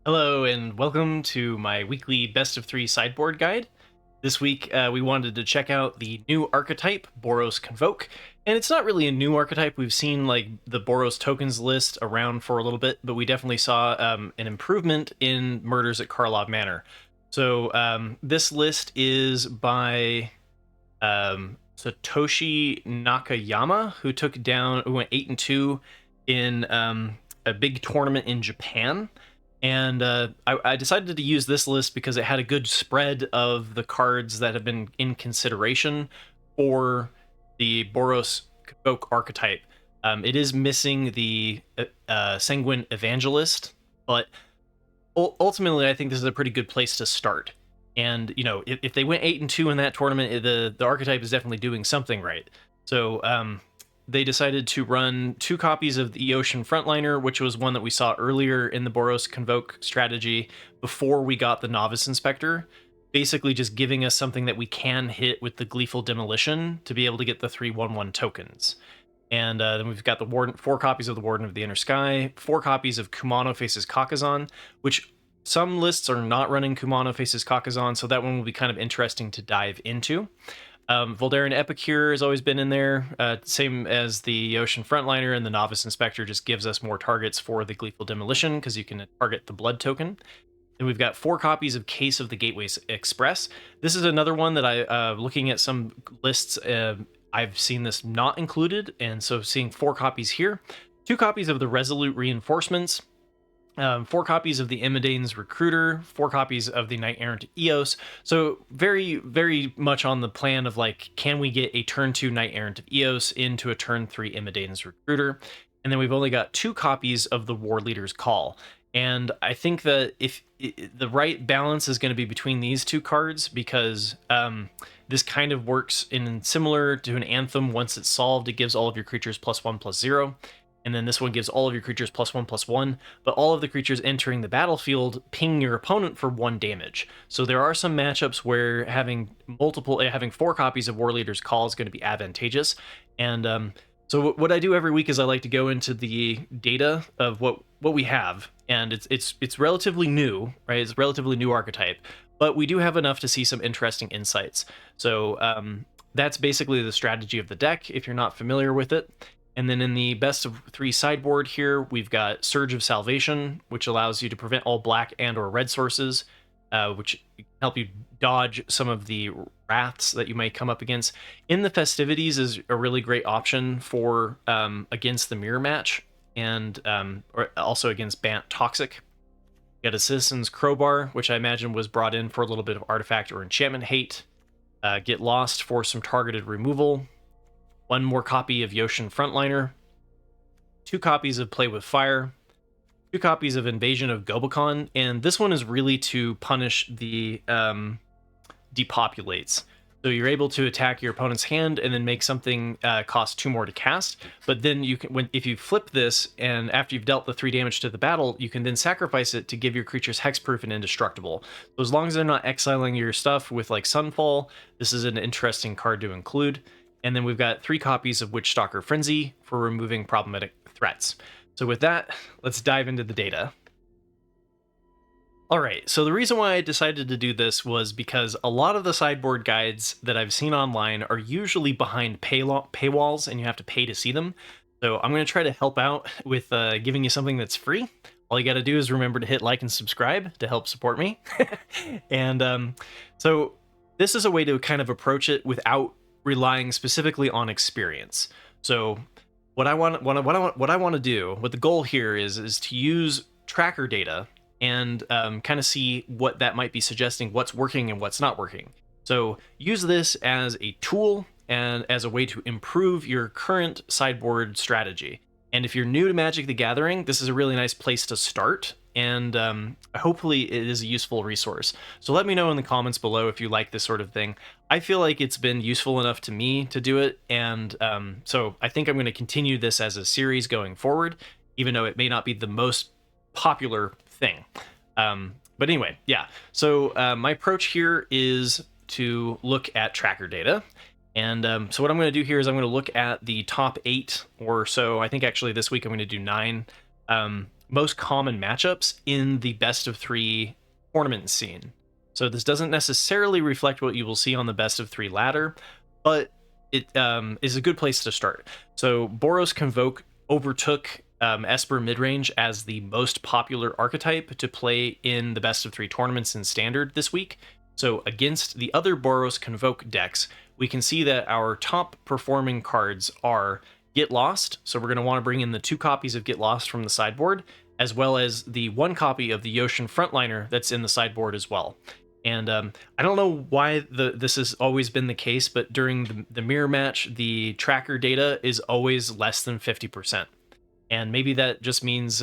Hello and welcome to my weekly best of 3 sideboard guide. This week we wanted to check out the new archetype, Boros Convoke. And it's not really a new archetype. We've seen like the Boros tokens list around for a little bit, but we definitely saw an improvement in Murders at Karlov Manor. So this list is by Satoshi Nakayama, who went 8-2 in a big tournament in Japan. And I decided to use this list because it had a good spread of the cards that have been in consideration for the Boros Convoke archetype. It is missing the Sanguine Evangelist, but ultimately I think this is a pretty good place to start. And, you know, if they went 8-2 in that tournament, the archetype is definitely doing something right. So they decided to run 2 copies of the Ocean Frontliner, which was one that we saw earlier in the Boros Convoke strategy before we got the Novice Inspector, basically just giving us something that we can hit with the Gleeful Demolition to be able to get the 3/1/1 tokens. And then we've got the 4 copies of the Warden of the Inner Sky, 4 copies of Kumano Faces Kakazan, which some lists are not running Kumano Faces Kakazan, so that one will be kind of interesting to dive into. Voldaren Epicure has always been in there, same as the Ocean Frontliner, and the Novice Inspector just gives us more targets for the Gleeful Demolition because you can target the blood token. And we've got 4 copies of Case of the Gateways Express. This is another one that looking at some lists, I've seen this not included, and so seeing 4 copies here. 2 copies of the Resolute Reinforcements, 4 copies of the Imidane's Recruiter, 4 copies of the Knight Errant Eos. So very, very much on the plan of like, can we get a turn 2 Knight Errant of Eos into a turn 3 Imidane's Recruiter? And then we've only got 2 copies of the War Leader's Call. And I think that if the right balance is going to be between these 2 cards, because this kind of works in similar to an Anthem. Once it's solved, it gives all of your creatures +1/+0. And then this one gives all of your creatures +1/+1, but all of the creatures entering the battlefield ping your opponent for 1 damage. So there are some matchups where having 4 copies of War Leader's Call is going to be advantageous. And so what I do every week is I like to go into the data of what we have, and it's relatively new, right? It's a relatively new archetype, but we do have enough to see some interesting insights. So that's basically the strategy of the deck if you're not familiar with it. And then in the best of 3 sideboard here, we've got Surge of Salvation, which allows you to prevent all black and or red sources, which help you dodge some of the wraths that you might come up against. In the Festivities is a really great option for against the mirror match, and or also against Bant Toxic. You got a Citizen's Crowbar, which I imagine was brought in for a little bit of artifact or enchantment hate. Get Lost for some targeted removal. 1 more copy of Ocean Frontliner, 2 copies of Play with Fire, 2 copies of Invasion of Gobekon, and this one is really to punish the depopulates. So you're able to attack your opponent's hand and then make something cost 2 more to cast. But then you can, if you flip this and after you've dealt the 3 damage to the battle, you can then sacrifice it to give your creatures hexproof and indestructible. So as long as they're not exiling your stuff with like Sunfall, this is an interesting card to include. And then we've got 3 copies of Witchstalker Frenzy for removing problematic threats. So with that, let's dive into the data. All right, so the reason why I decided to do this was because a lot of the sideboard guides that I've seen online are usually behind paywalls and you have to pay to see them. So I'm going to try to help out with giving you something that's free. All you got to do is remember to hit like and subscribe to help support me. And so this is a way to kind of approach it without relying specifically on experience. So what I want to do, what the goal here is to use tracker data and kind of see what that might be suggesting, what's working and what's not working. So use this as a tool and as a way to improve your current sideboard strategy. And if you're new to Magic the Gathering, this is a really nice place to start. And hopefully it is a useful resource. So let me know in the comments below if you like this sort of thing. I feel like it's been useful enough to me to do it, and so I think I'm going to continue this as a series going forward, even though it may not be the most popular thing. But anyway, yeah. So my approach here is to look at tracker data. And so what I'm going to do here is I'm going to look at the top 8 or so. I think actually this week I'm going to do 9 most common matchups in the best of 3 tournament scene. So this doesn't necessarily reflect what you will see on the best of 3 ladder, but it is a good place to start. So Boros Convoke overtook Esper Midrange as the most popular archetype to play in the best of 3 tournaments in Standard this week. So against the other Boros Convoke decks, we can see that our top performing cards are Get Lost, so we're going to want to bring in the 2 copies of Get Lost from the sideboard, as well as the 1 copy of the Yoshin Frontliner that's in the sideboard as well. And I don't know why this has always been the case, but during the mirror match, the tracker data is always less than 50%. And maybe that just means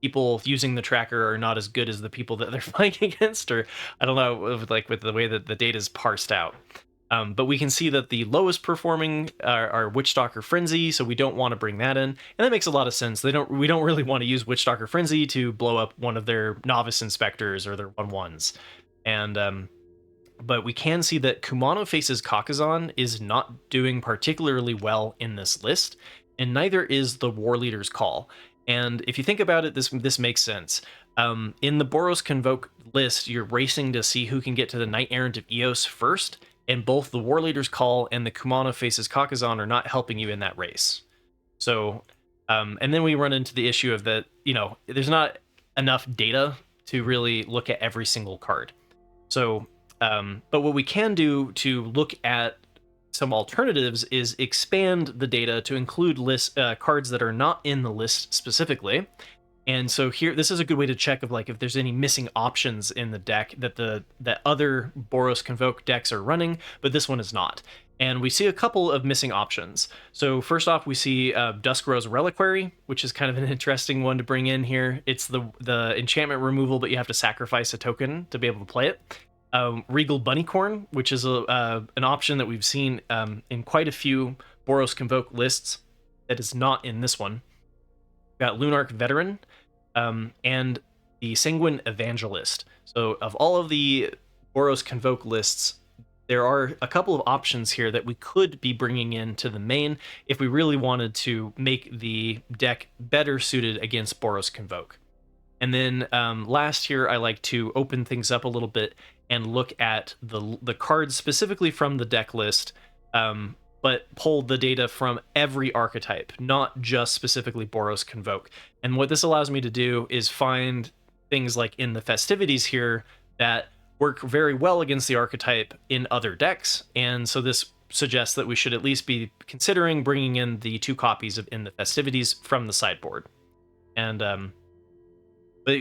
people using the tracker are not as good as the people that they're fighting against, or I don't know, like with the way that the data is parsed out. But we can see that the lowest performing are Witchstalker Frenzy, so we don't want to bring that in, and that makes a lot of sense. We don't really want to use Witchstalker Frenzy to blow up one of their Novice Inspectors or their 1/1s. And but we can see that Kumano Faces Kakazan is not doing particularly well in this list, and neither is the War Leader's Call. And if you think about it, this makes sense. In the Boros Convoke list, you're racing to see who can get to the Knight Errant of Eos first, and both the War Leader's Call and the Kumano Faces Kakazan are not helping you in that race. So, and then we run into the issue of that, there's not enough data to really look at every single card. So, but what we can do to look at some alternatives is expand the data to include cards that are not in the list specifically. And so here, this is a good way to check if there's any missing options in the deck that other Boros Convoke decks are running, but this one is not. And we see a couple of missing options. So first off, we see Duskrose Reliquary, which is kind of an interesting one to bring in here. It's the enchantment removal, but you have to sacrifice a token to be able to play it. Regal Bunnycorn, which is an option that we've seen in quite a few Boros Convoke lists that is not in this one. We've got Lunarch Veteran, and the Sanguine Evangelist. So of all of the Boros Convoke lists, there are a couple of options here that we could be bringing into the main if we really wanted to make the deck better suited against Boros Convoke. And then last here, I like to open things up a little bit and look at the cards specifically from the deck list, but pull the data from every archetype, not just specifically Boros Convoke. And what this allows me to do is find things like in the festivities here that work very well against the archetype in other decks. And so this suggests that we should at least be considering bringing in the 2 copies of in the festivities from the sideboard. And but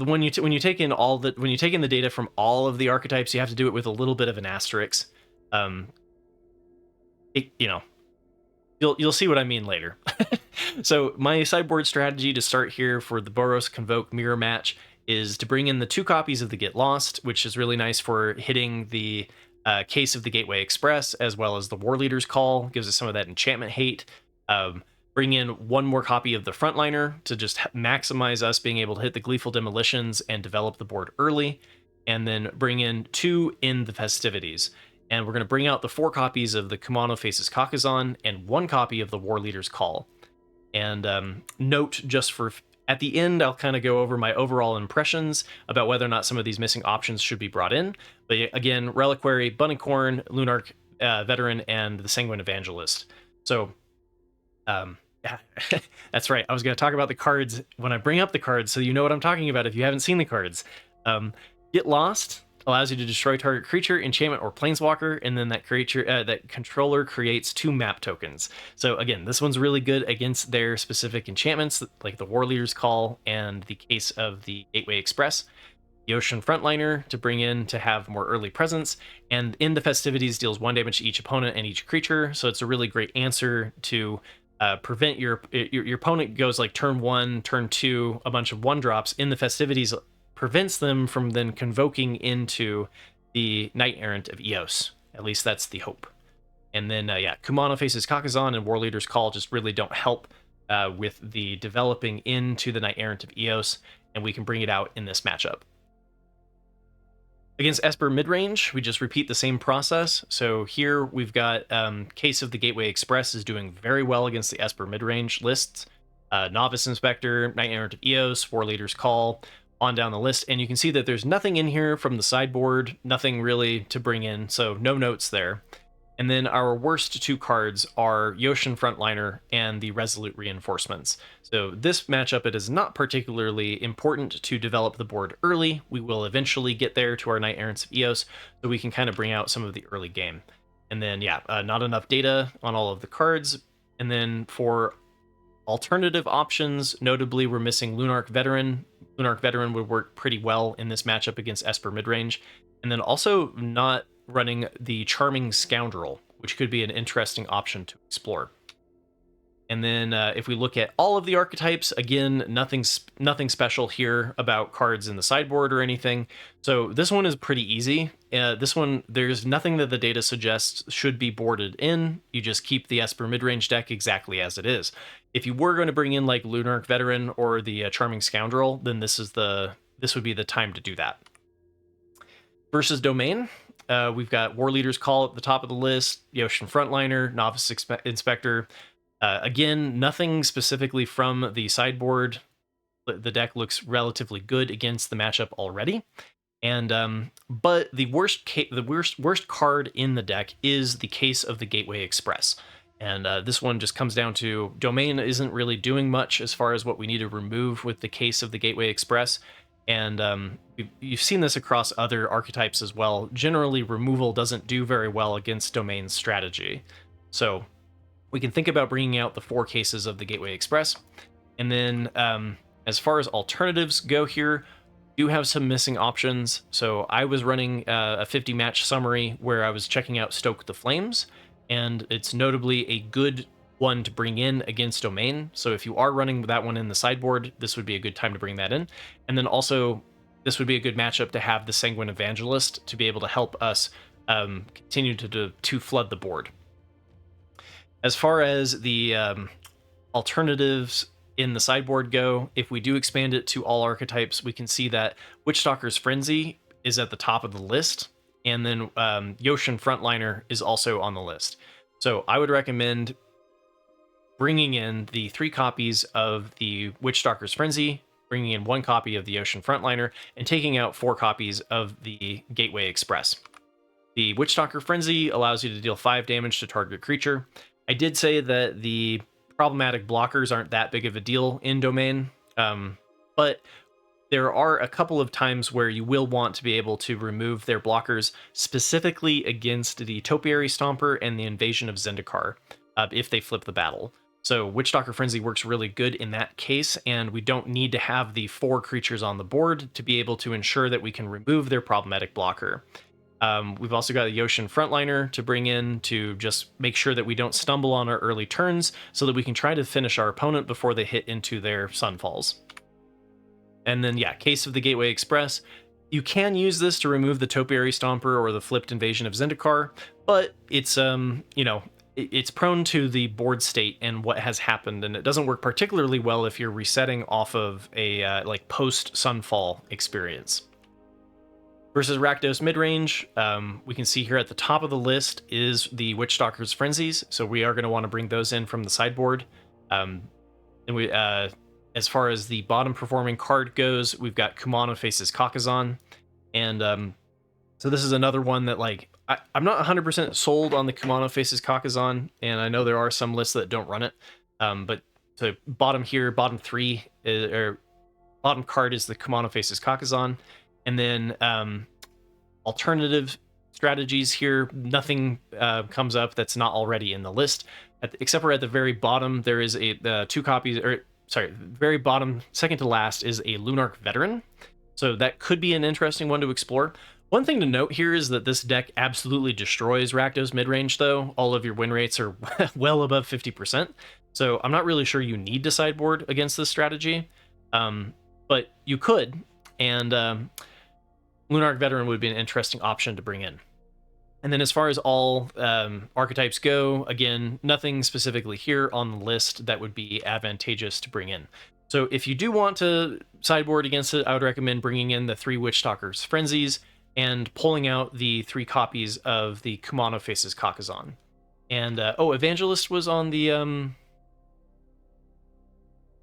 when you take in the data from all of the archetypes, you have to do it with a little bit of an asterisk. You'll see what I mean later. So my sideboard strategy to start here for the Boros Convoke mirror match is to bring in the 2 copies of the Get Lost, which is really nice for hitting the Case of the Gateway Express, as well as the War Leader's Call, gives us some of that enchantment hate. Bring in 1 more copy of the Frontliner to just maximize us being able to hit the Gleeful Demolitions and develop the board early, and then bring in 2 in the festivities. And we're going to bring out the 4 copies of the Kumano Faces Kakazan and 1 copy of the War Leader's Call. And note, just for at the end, I'll kind of go over my overall impressions about whether or not some of these missing options should be brought in. But again, Reliquary, Bunnycorn, Lunarch Veteran, and the Sanguine Evangelist. So, that's right. I was going to talk about the cards when I bring up the cards, so you know what I'm talking about if you haven't seen the cards. Get Lost allows you to destroy target creature, enchantment, or planeswalker, and then that creature, that controller creates 2 map tokens. So again, this one's really good against their specific enchantments, like the War Leader's Call and the Case of the Gateway Express. Yoshin Frontliner to bring in to have more early presence, and in the festivities deals 1 damage to each opponent and each creature. So it's a really great answer to prevent your opponent goes like turn 1, turn 2, a bunch of 1-drops in the festivities, prevents them from then convoking into the Knight Errant of Eos. At least that's the hope. And then, Kumano Faces Kakazan and War Leader's Call just really don't help with the developing into the Knight Errant of Eos, and we can bring it out in this matchup. Against Esper Midrange, we just repeat the same process. So here we've got Case of the Gateway Express is doing very well against the Esper Midrange lists. Novice Inspector, Knight Errant of Eos, War Leader's Call, on down the list. And you can see that there's nothing in here from the sideboard, nothing really to bring in, so no notes there. And then our worst two cards are Yoshin Frontliner and the Resolute Reinforcements. So this matchup, it is not particularly important to develop the board early. We will eventually get there to our Knight Errants of Eos, so we can kind of bring out some of the early game. And then, yeah, not enough data on all of the cards. And then for alternative options, notably, we're missing Lunarch Veteran. Lunarch Veteran would work pretty well in this matchup against Esper Midrange. And then also not running the Charming Scoundrel, which could be an interesting option to explore. And then if we look at all of the archetypes, again, nothing special here about cards in the sideboard or anything. So this one is pretty easy. This one, there's nothing that the data suggests should be boarded in. You just keep the Esper Midrange deck exactly as it is. If you were going to bring in like Lunarch Veteran or the Charming Scoundrel, then this would be the time to do that. Versus Domain, we've got War Leader's Call at the top of the list, Yoshin Frontliner, Novice Inspector. Again, nothing specifically from the sideboard. The deck looks relatively good against the matchup already. And but the worst card in the deck is the Case of the Gateway Express. And this one just comes down to Domain isn't really doing much as far as what we need to remove with the Case of the Gateway Express. And you've seen this across other archetypes as well. Generally, removal doesn't do very well against Domain's strategy. So we can think about bringing out the 4 cases of the Gateway Express. And then as far as alternatives go here, do have some missing options. So I was running a 50 match summary where I was checking out Stoke the Flames, and it's notably a good one to bring in against Domain. So if you are running that one in the sideboard, this would be a good time to bring that in. And then also, this would be a good matchup to have the Sanguine Evangelist to be able to help us continue to flood the board. As far as the alternatives in the sideboard go, if we do expand it to all archetypes, we can see that Witchstalker's Frenzy is at the top of the list, and then Yoshin Frontliner is also on the list. So I would recommend bringing in the 3 copies of the Witchstalker's Frenzy, bringing in 1 copy of the Yoshin Frontliner, and taking out 4 copies of the Gateway Express. The Witchstalker Frenzy allows you to deal 5 damage to target creature. I did say that the problematic blockers aren't that big of a deal in Domain, but there are a couple of times where you will want to be able to remove their blockers, specifically against the Topiary Stomper and the Invasion of Zendikar, if they flip the battle. So Witchstalker Frenzy works really good in that case, and we don't need to have the 4 creatures on the board to be able to ensure that we can remove their problematic blocker. We've also got a Yoshin Frontliner to bring in to just make sure that we don't stumble on our early turns, so that we can try to finish our opponent before they hit into their Sunfalls. And then, yeah, Case of the Gateway Express. You can use this to remove the Topiary Stomper or the flipped Invasion of Zendikar, but it's, it's prone to the board state and what has happened, and it doesn't work particularly well if you're resetting off of a like post-Sunfall experience. Versus Rakdos Midrange, we can see here at the top of the list is the Witchstalker's Frenzies, so we are going to want to bring those in from the sideboard. And we, as far as the bottom performing card goes, we've got Kumano Faces Kakazan, and so this is another one that, like, I'm not 100% sold on the Kumano Faces Kakazan, and I know there are some lists that don't run it, but so bottom here, bottom 3, or bottom card is the Kumano Faces Kakazan. And then alternative strategies here, nothing comes up that's not already in the list, except for at the very bottom, there is a 2 copies, or sorry, very bottom, second to last, is a Lunarch Veteran. So that could be an interesting one to explore. One thing to note here is that this deck absolutely destroys Rakdos Midrange, though. All of your win rates are well above 50%. So I'm not really sure you need to sideboard against this strategy, but you could. And Lunarch Veteran would be an interesting option to bring in. And then as far as all archetypes go, again, nothing specifically here on the list that would be advantageous to bring in. So if you do want to sideboard against it, I would recommend bringing in the 3 Witchstalker's Frenzies and pulling out the 3 copies of the Kumano Faces Kakazan. And, oh, Evangelist was on the...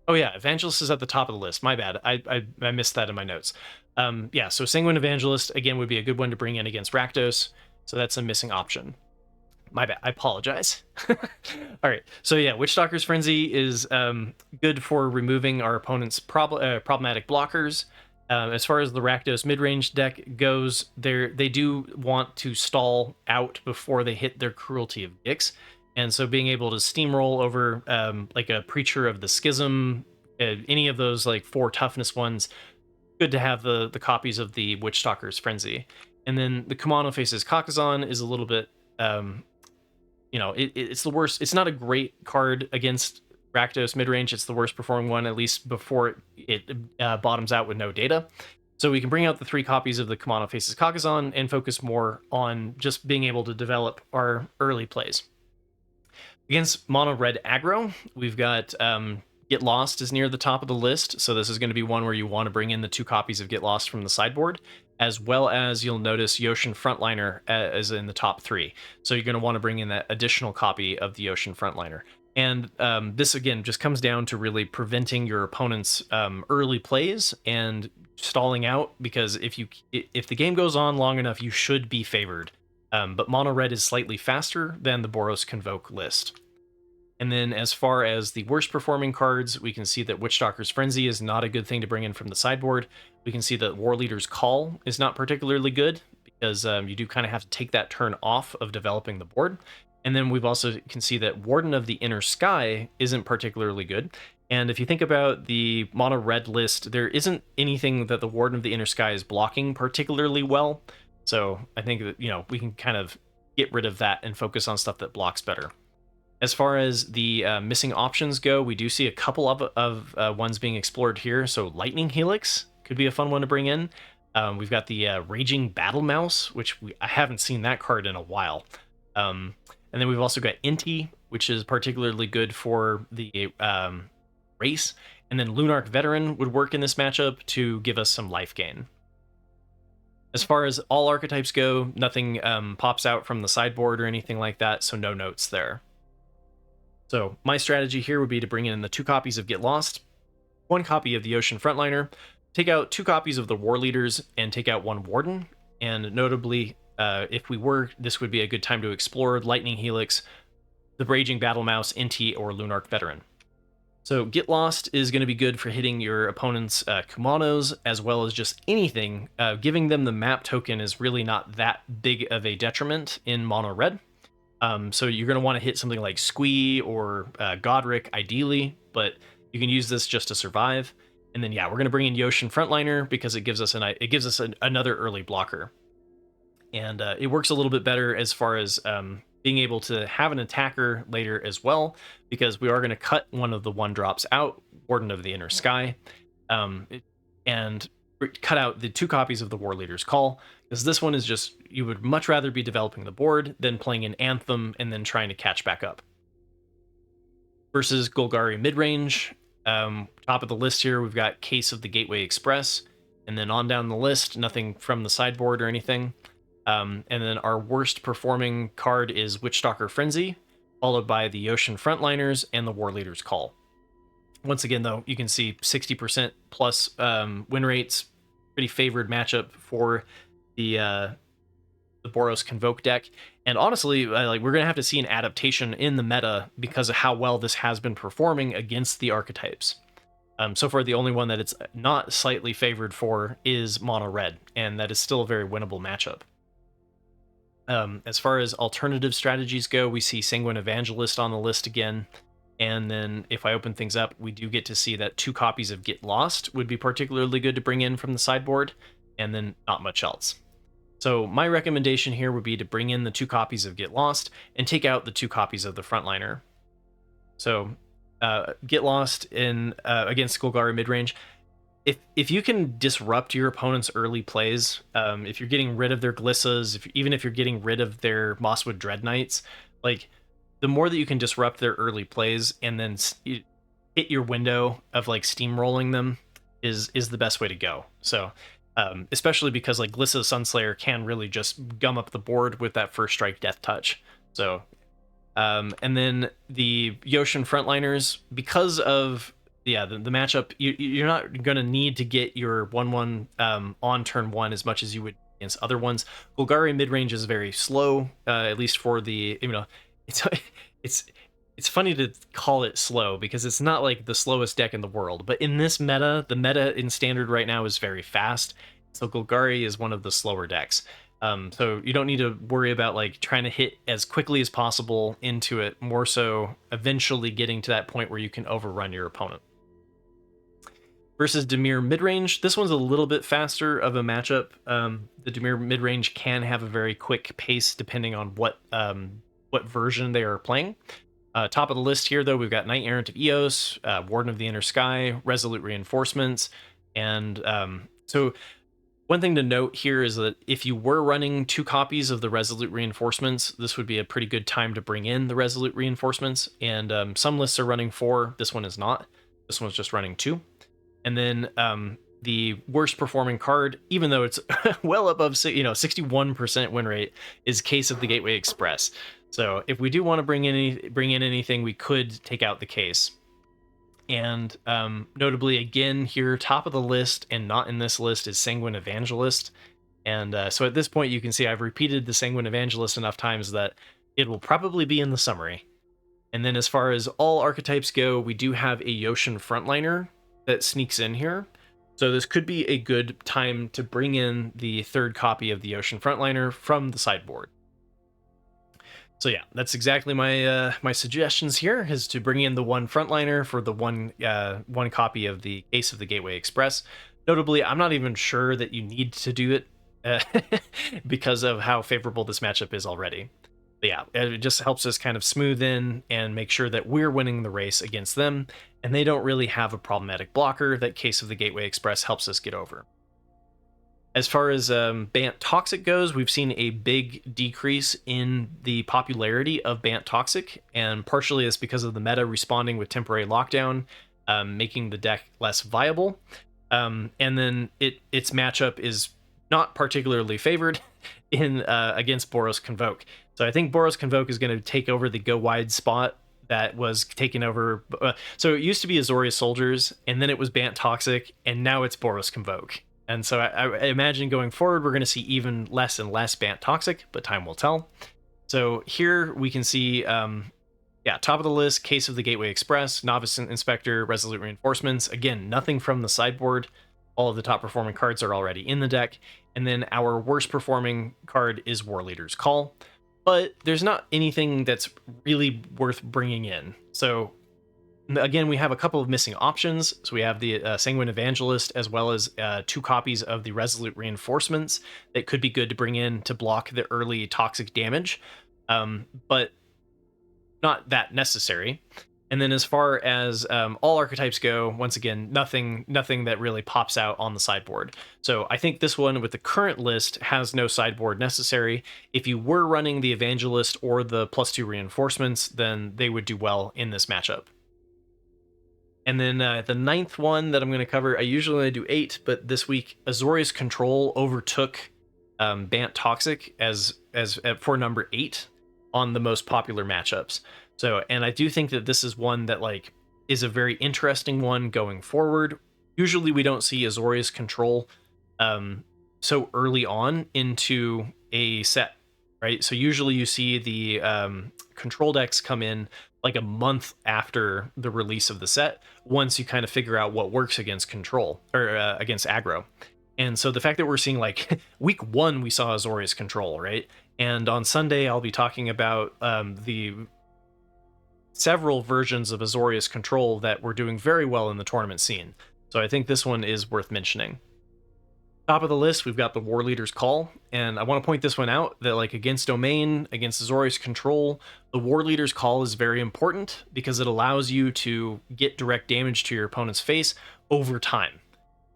Oh yeah, Evangelist is at the top of the list. My bad. I missed that in my notes. Yeah, so Sanguine Evangelist, again, would be a good one to bring in against Rakdos. So that's a missing option. My bad. I apologize. All right. So yeah, Witchstalker's Frenzy is good for removing our opponent's problematic blockers. As far as the Rakdos midrange deck goes, they do want to stall out before they hit their Cruelty of Gix. And so being able to steamroll over like a Preacher of the Schism, any of those like 4 toughness ones, good to have the copies of the Witchstalker's Frenzy. And then the Kumano Faces Kakazan is a little bit, it's the worst. It's not a great card against Rakdos midrange. It's the worst performing one, at least before it bottoms out with no data. So we can bring out the 3 copies of the Kumano Faces Kakazan and focus more on just being able to develop our early plays. Against mono red aggro, we've got Get Lost is near the top of the list, so this is going to be one where you want to bring in the 2 copies of Get Lost from the sideboard, as well as you'll notice Yoshin Frontliner as in the top 3. So you're going to want to bring in that additional copy of the Yoshin Frontliner. And this, again, just comes down to really preventing your opponent's early plays and stalling out, because if the game goes on long enough, you should be favored. But mono red is slightly faster than the Boros Convoke list. And then as far as the worst performing cards, we can see that Witchstalker's Frenzy is not a good thing to bring in from the sideboard. We can see that War Leader's Call is not particularly good, because you do kind of have to take that turn off of developing the board. And then we've also can see that Warden of the Inner Sky isn't particularly good. And if you think about the mono red list, there isn't anything that the Warden of the Inner Sky is blocking particularly well. So I think that, we can kind of get rid of that and focus on stuff that blocks better. As far as the missing options go, we do see a couple of ones being explored here. So Lightning Helix could be a fun one to bring in. We've got the Raging Battle Mouse, which I haven't seen that card in a while. And then we've also got Inti, which is particularly good for the race. And then Lunarch Veteran would work in this matchup to give us some life gain. As far as all archetypes go, nothing pops out from the sideboard or anything like that, so no notes there. So my strategy here would be to bring in the 2 copies of Get Lost, 1 copy of the Ocean Frontliner, take out 2 copies of the War Leaders, and take out 1 Warden. And notably, if we were, this would be a good time to explore Lightning Helix, the Raging Battle Mouse, Inti, or Lunarch Veteran. So Get Lost is going to be good for hitting your opponent's Kumanos, as well as just anything. Giving them the map token is really not that big of a detriment in mono red. So you're going to want to hit something like Squee or Godric, ideally, but you can use this just to survive. And then, yeah, we're going to bring in Yoshin Frontliner because it gives us another early blocker. And it works a little bit better as far as being able to have an attacker later as well, because we are going to cut one of the 1-drops out, Warden of the Inner Sky, and cut out the 2 copies of the War Leader's Call, because this one is just, you would much rather be developing the board than playing an Anthem and then trying to catch back up. Versus Golgari Midrange, top of the list here, we've got Case of the Gateway Express, and then on down the list, nothing from the sideboard or anything. And then our worst performing card is Witchstalker Frenzy, followed by the Ocean Frontliners and the War Leader's Call. Once again, though, you can see 60% plus win rates, pretty favored matchup for the Boros Convoke deck. And honestly, we're going to have to see an adaptation in the meta because of how well this has been performing against the archetypes. So far, the only one that it's not slightly favored for is mono red, and that is still a very winnable matchup. As far as alternative strategies go, we see Sanguine Evangelist on the list again. And then if I open things up, we do get to see that 2 copies of Get Lost would be particularly good to bring in from the sideboard, and then not much else. So my recommendation here would be to bring in the 2 copies of Get Lost and take out the 2 copies of the Frontliner. So Get Lost in against Golgari Midrange. If you can disrupt your opponent's early plays, if you're getting rid of their Glissas, even if you're getting rid of their Mosswood Dread Knights, like, the more that you can disrupt their early plays and then hit your window of like steamrolling them is the best way to go. So especially because like Glissa Sunslayer can really just gum up the board with that first strike death touch. So and then the Yoshin Frontliners, because of yeah, the matchup, you're not going to need to get your 1/1 on turn 1 as much as you would against other ones. Golgari Midrange is very slow, at least for the, it's it's it's funny to call it slow because it's not like the slowest deck in the world, but in this meta, the meta in standard right now is very fast. So Golgari is one of the slower decks. So you don't need to worry about like trying to hit as quickly as possible into it, more so eventually getting to that point where you can overrun your opponent. Versus Dimir Midrange, this one's a little bit faster of a matchup. The Dimir Midrange can have a very quick pace depending on what version they are playing. Top of the list here, though, we've got Knight Errant of Eos, Warden of the Inner Sky, Resolute Reinforcements, and so one thing to note here is that if you were running 2 copies of the Resolute Reinforcements, this would be a pretty good time to bring in the Resolute Reinforcements, and some lists are running 4, this one is not. This one's just running 2. And then the worst performing card, even though it's well above 61% win rate, is Case of the Gateway Express. So if we do want to bring in anything, we could take out the Case. And notably, again, here, top of the list and not in this list is Sanguine Evangelist. And so at this point, you can see I've repeated the Sanguine Evangelist enough times that it will probably be in the summary. And then as far as all archetypes go, we do have a Yoshin Frontliner that sneaks in here. So this could be a good time to bring in the 3rd copy of the Yoshin Frontliner from the sideboard. So yeah, that's exactly my my suggestions here, is to bring in the 1 Frontliner for the one copy of the Case of the Gateway Express. Notably, I'm not even sure that you need to do it because of how favorable this matchup is already. But yeah, it just helps us kind of smooth in and make sure that we're winning the race against them, and they don't really have a problematic blocker that Case of the Gateway Express helps us get over. As far as Bant Toxic goes, we've seen a big decrease in the popularity of Bant Toxic, and partially it's because of the meta responding with temporary lockdown, making the deck less viable. And then its matchup is not particularly favored in against Boros Convoke. So I think Boros Convoke is going to take over the go wide spot that was taken over. So it used to be Azorious Soldiers, and then it was Bant Toxic, and now it's Boros Convoke. And so I imagine going forward, we're going to see even less and less Bant Toxic, but time will tell. So here we can see, top of the list, Case of the Gateway Express, Novice Inspector, Resolute Reinforcements. Again, nothing from the sideboard. All of the top performing cards are already in the deck. And then our worst performing card is War Leader's Call. But there's not anything that's really worth bringing in. So again, we have a couple of missing options. So we have the Sanguine Evangelist, as well as 2 copies of the Resolute Reinforcements that could be good to bring in to block the early toxic damage, but not that necessary. And then as far as all archetypes go, once again, nothing that really pops out on the sideboard. So I think this one with the current list has no sideboard necessary. If you were running the Evangelist or the +2 reinforcements, then they would do well in this matchup. And then the 9th one that I'm going to cover, I usually only do 8, but this week Azorious Control overtook Bant Toxic as for number 8 on the most popular matchups. So, and I do think that this is one that like is a very interesting one going forward. Usually we don't see Azorious Control so early on into a set, right? So usually you see the control decks come in like a month after the release of the set, once you kind of figure out what works against control or against aggro. And so the fact that we're seeing like week 1 we saw Azorious Control, right? And on Sunday I'll be talking about the several versions of Azorious Control that were doing very well in the tournament scene. So I think this one is worth mentioning. Top of the list, we've got the War Leader's Call, and I want to point this one out that like against Domain, against Azorious Control, the War Leader's Call is very important because it allows you to get direct damage to your opponent's face over time.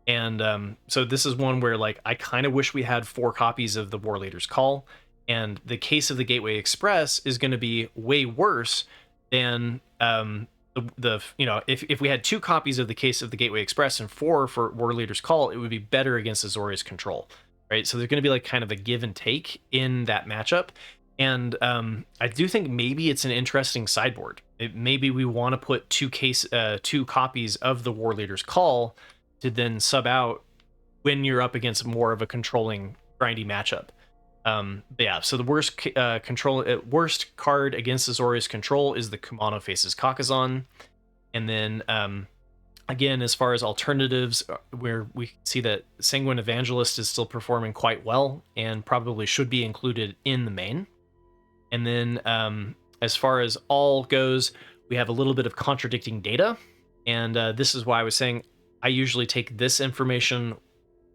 And so this is one where like I kind of wish we had 4 copies of the War Leader's Call, and the Case of the Gateway Express is going to be way worse than if we had 2 copies of the Case of the Gateway Express and 4 for War Leader's Call, it would be better against Azorious Control, right? So there's going to be like kind of a give and take in that matchup, And I do think maybe it's an interesting sideboard. Maybe we want to put two copies of the War Leader's Call to then sub out when you're up against more of a controlling grindy matchup. But yeah, so the worst card against Azorious Control is the Kumano Faces Kakazan. And then again, as far as alternatives, where we see that Sanguine Evangelist is still performing quite well and probably should be included in the main. And then as far as all goes, we have a little bit of contradicting data. And this is why I was saying I usually take this information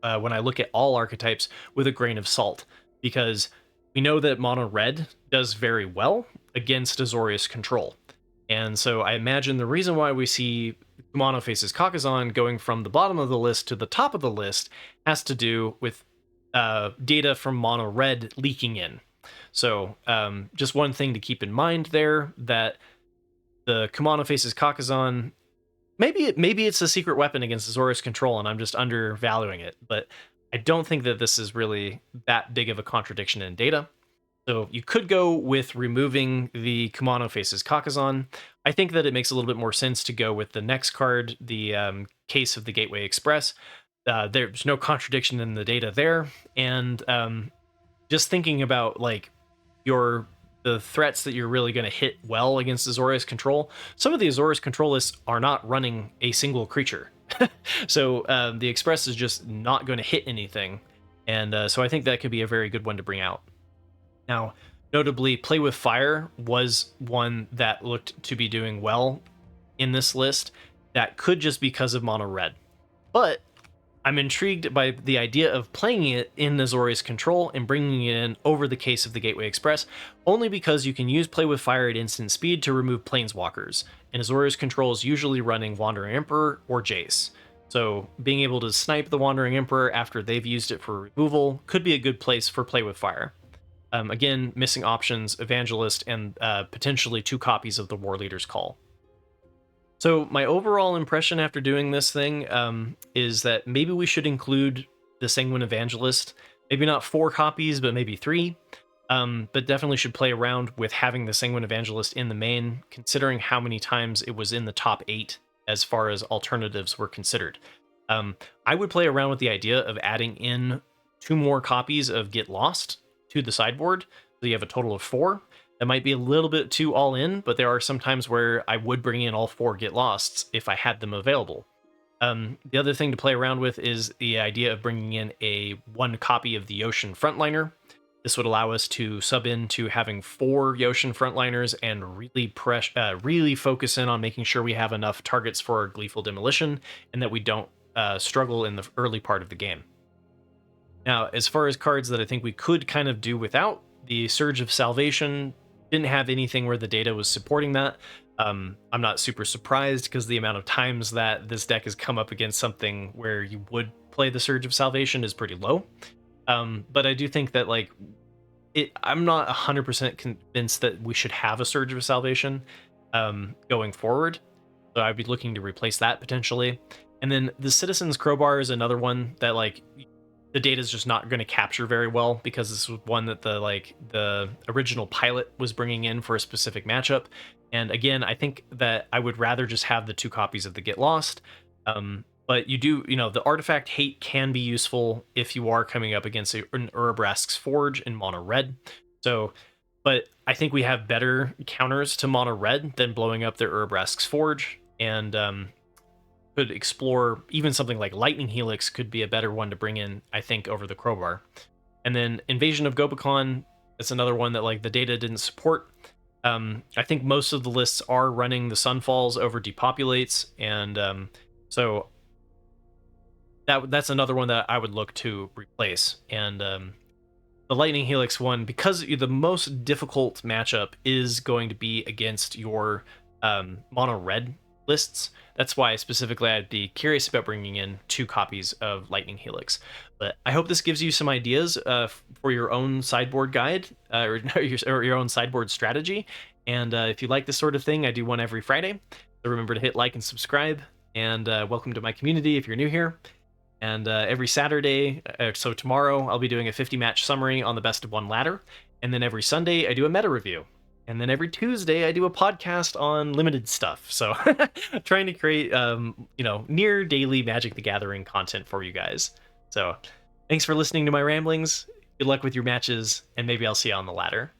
when I look at all archetypes with a grain of salt, because we know that mono red does very well against Azorious Control. And so I imagine the reason why we see Kumano Faces Kakazan going from the bottom of the list to the top of the list has to do with data from mono red leaking in. So just one thing to keep in mind there, that the Kumano Faces Kakazan, maybe it's a secret weapon against Azorious Control and I'm just undervaluing it, but I don't think that this is really that big of a contradiction in data. So you could go with removing the Kumano Faces Kakazan. I think that it makes a little bit more sense to go with the next card, the Case of the Gateway Express. There's no contradiction in the data there. And just thinking about like the threats that you're really going to hit well against Azorious Control, some of the Azorious Control lists are not running a single creature. So the Express is just not going to hit anything. And so I think that could be a very good one to bring out. Now, notably, Play with Fire was one that looked to be doing well in this list. That could just be because of mono red. But I'm intrigued by the idea of playing it in Azorious Control and bringing it in over the Case of the Gateway Express, only because you can use Play with Fire at instant speed to remove Planeswalkers, and Azorious Control is usually running Wandering Emperor or Jace. So being able to snipe the Wandering Emperor after they've used it for removal could be a good place for Play with Fire. Again, missing options, Evangelist, and potentially 2 copies of the War Leader's Call. So my overall impression after doing this thing is that maybe we should include the Sanguine Evangelist. Maybe not 4 copies, but maybe 3. But definitely should play around with having the Sanguine Evangelist in the main, considering how many times it was in the top 8 as far as alternatives were considered. I would play around with the idea of adding in 2 more copies of Get Lost to the sideboard, so you have a total of 4. That might be a little bit too all in, but there are some times where I would bring in all 4 Get Losts if I had them available. The other thing to play around with is the idea of bringing in 1 copy of the Yoshin Frontliner. This would allow us to sub into having 4 Yoshin Frontliners and really focus in on making sure we have enough targets for our Gleeful Demolition and that we don't struggle in the early part of the game. Now, as far as cards that I think we could kind of do without, the Surge of Salvation didn't have anything where the data was supporting that. I'm not super surprised because the amount of times that this deck has come up against something where you would play the Surge of Salvation is pretty low. But I do think that I'm not 100% convinced that we should have a Surge of Salvation going forward. So I'd be looking to replace that potentially. And then the Citizen's Crowbar is another one that the data is just not going to capture very well, because this was one that the original pilot was bringing in for a specific matchup. And again, I think that I would rather just have the 2 copies of the Get Lost. But you do, the Artifact Hate can be useful if you are coming up against an Urabrask's Forge in mono red. So, but I think we have better counters to mono red than blowing up their Urabrask's Forge, and could explore even something like Lightning Helix could be a better one to bring in, I think, over the Crowbar. And then Invasion of Gobakon, that's another one that the data didn't support. I think most of the lists are running the Sunfalls over Depopulates, and so that's another one that I would look to replace. And the Lightning Helix one, because the most difficult matchup is going to be against your mono red lists. That's why specifically I'd be curious about bringing in 2 copies of Lightning Helix. But I hope this gives you some ideas for your own sideboard guide or your own sideboard strategy. And if you like this sort of thing, I do one every Friday. So remember to hit like and subscribe. And welcome to my community if you're new here. And every Saturday, so tomorrow, I'll be doing a 50-match summary on the Best of 1 ladder. And then every Sunday, I do a meta review. And then every Tuesday, I do a podcast on limited stuff. So trying to create, near daily Magic the Gathering content for you guys. So thanks for listening to my ramblings. Good luck with your matches, and maybe I'll see you on the ladder.